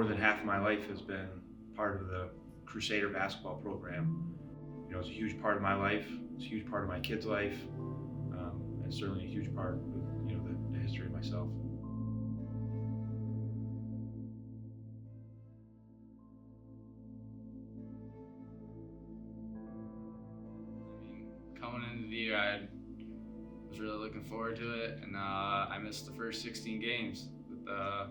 more than half of my life has been part of the Crusader basketball program. It's a huge part of my life. It's a huge part of my kid's life, and certainly a huge part of the history of myself. Coming into the year, I was really looking forward to it, and I missed the first 16 games with the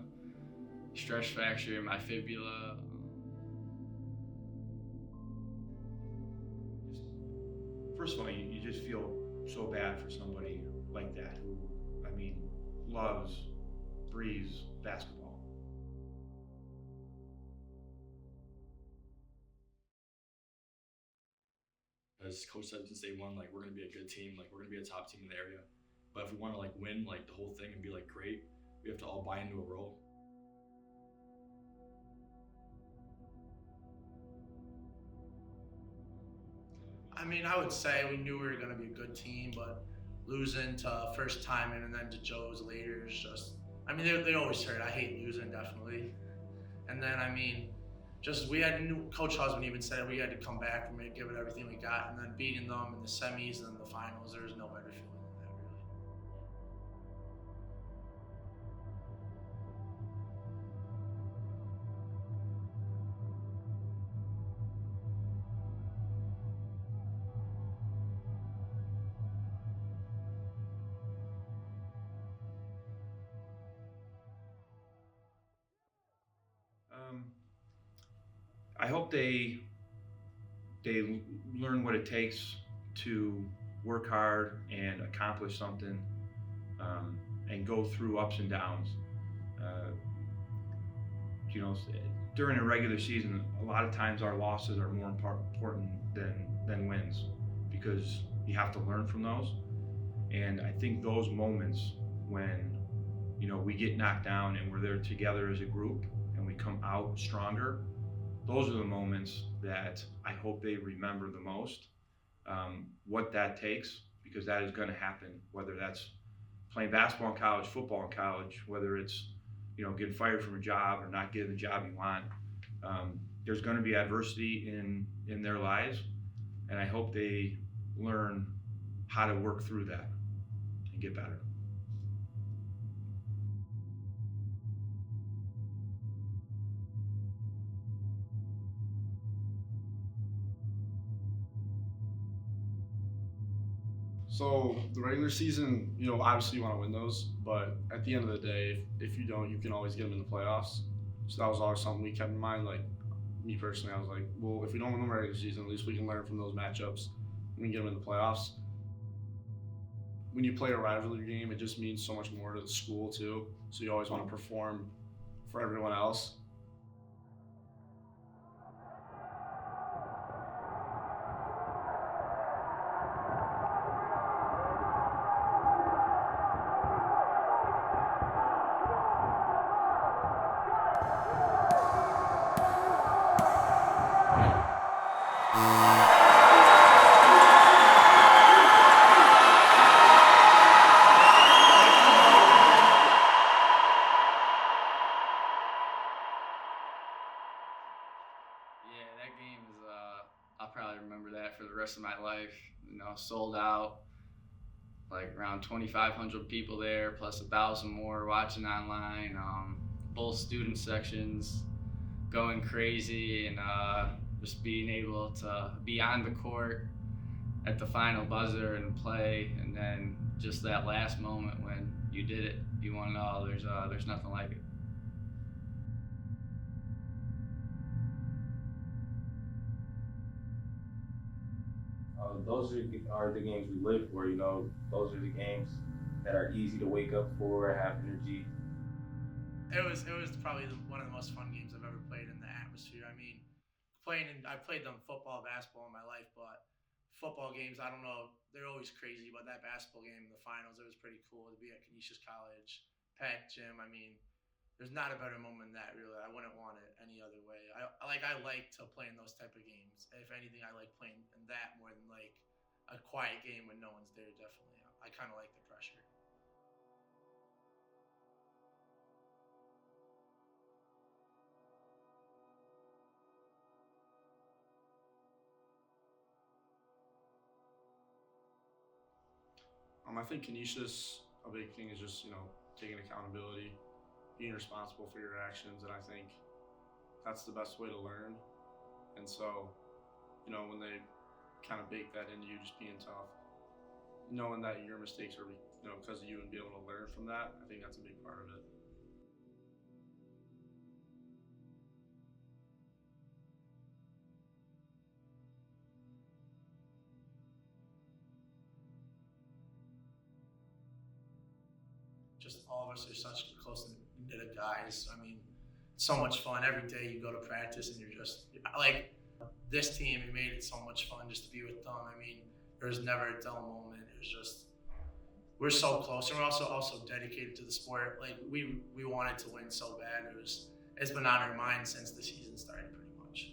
stress fracture in my fibula. First of all, you just feel so bad for somebody like that who, loves, breathes basketball. As coach said since day one, we're gonna be a good team, we're gonna be a top team in the area. But if we want to win the whole thing and be great, we have to all buy into a role. I would say we knew we were going to be a good team, but losing to first time and then to Joe's later is just, they always hurt. I hate losing, definitely. And then, we had Coach Husband even said we had to come back and give it everything we got, and then beating them in the semis and the finals, there was no better feeling than that, really. I hope they learn what it takes to work hard and accomplish something, and go through ups and downs. Uh, During a regular season, a lot of times our losses are more important than wins, because you have to learn from those. And I think those moments when we get knocked down and we're there together as a group and we come out stronger, those are the moments that I hope they remember the most. What that takes, because that is going to happen, whether that's playing basketball in college, football in college, whether it's getting fired from a job or not getting the job you want. There's going to be adversity in their lives, and I hope they learn how to work through that and get better. So the regular season, obviously you want to win those, but at the end of the day, if you don't, you can always get them in the playoffs. So that was always something we kept in mind. Me personally, I was like, well, if we don't win the regular season, at least we can learn from those matchups and we can get them in the playoffs. When you play a rivalry game, it just means so much more to the school too. So you always want to perform for everyone else. That game is, I'll probably remember that for the rest of my life. Sold out, around 2,500 people there, plus 1,000 more watching online. Both student sections going crazy, and just being able to be on the court at the final buzzer and play, and then just that last moment when you did it, you want to know there's nothing like it. Those are the games we live for. Those are the games that are easy to wake up for, have energy. It was probably one of the most fun games I've ever played in the atmosphere. I played them football, basketball in my life, but football games, I don't know, they're always crazy. But that basketball game in the finals, it was pretty cool to be at Canisius College, packed gym. There's not a better moment than that, really. I wouldn't want it any other way. I like to play in those type of games. If anything, I like playing in that more than a quiet game when no one's there. Definitely, I kind of like the pressure. I think canisius, a big thing is just, taking accountability, being responsible for your actions, and I think that's the best way to learn. And so, when they kind of bake that into you, just being tough, knowing that your mistakes are, because of you, and be able to learn from that, I think that's a big part of it. Just all of us are such close knit guys. I mean, it's so much fun. Every day you go to practice and you're just like this team. It made it so much fun just to be with them. I mean, there was never a dull moment. It was just we're so close, and we're also dedicated to the sport. Like we wanted to win so bad. It's been on our mind since the season started, pretty much.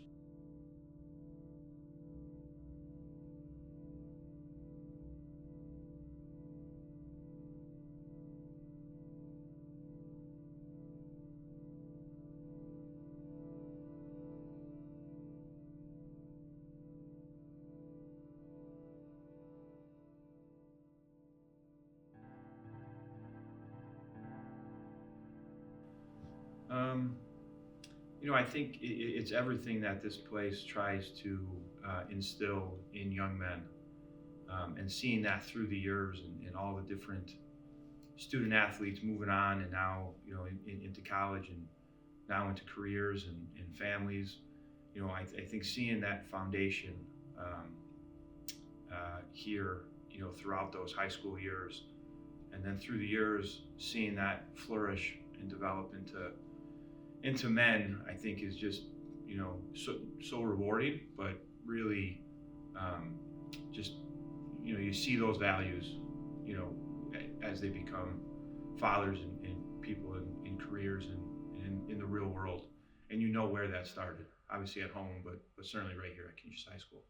I think it's everything that this place tries to instill in young men, and seeing that through the years and all the different student athletes moving on, and now into college, and now into careers and families. I think seeing that foundation here, throughout those high school years, and then through the years, seeing that flourish and develop into men, I think is just so rewarding. But really, just you see those values, as they become fathers and people in careers and in the real world, and where that started. Obviously at home, but certainly right here at Canisius High School.